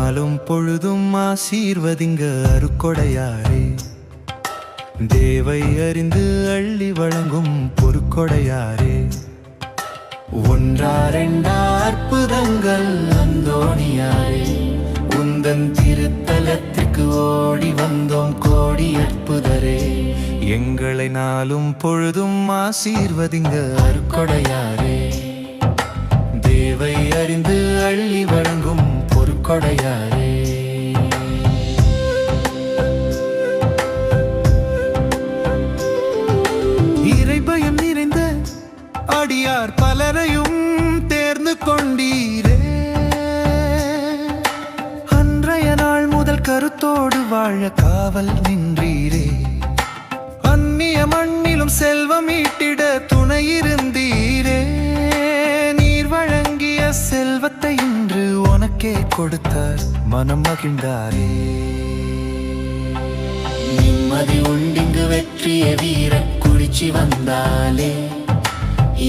நாளும் பொழுதும் ஆசீர்வதிங்க அருக்கொடையாரே. தேவை அறிந்து அள்ளி வழங்கும் பொறுக்கொடையாரே. ஒன்றாரெண்டா அற்புதங்கள் அந்தோணியாரே. உந்தன் திருத்தலத்திற்கு ஓடி வந்தோம் கோடி அற்புதரே. எங்களை நாளும் பொழுதும் ஆசீர்வதிங்க அருக்கொடையாரே. தேவை அறிந்து அள்ளி வழங்கும் பொறுக்கொடையாரே. இறைபயம் நிறைந்த அடியார் பலரையும் தேர்ந்து கொண்டீரே. அன்றைய நாள் முதல் கருத்தோடு வாழ காவல் நின்றீரே. அந்நிய மண்ணிலும் செல்வம் ஈட்டிட துணையிருந்தீரே. நீர் வழங்கிய செல்வத்தை இன்று உனக்கே கொடுத்தார் மனம் மகிழ்ந்தாரே. நிம்மதி உண்டிங்கு வெற்றிய வீர குறிச்சி வந்தாலே.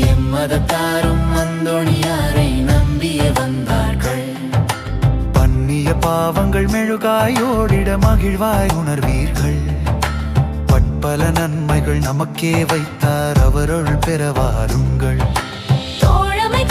எம்மதத்தாரும் அந்தோணியாரை நம்பிய வந்தார்கள். பண்ணிய பாவங்கள் மெழுகாயோடிட மகிழ்வாய் உணர்வீர்கள். பற்பல நன்மைகள் நமக்கே வைத்தார் அவருள் பெற வாருங்கள். தோழமை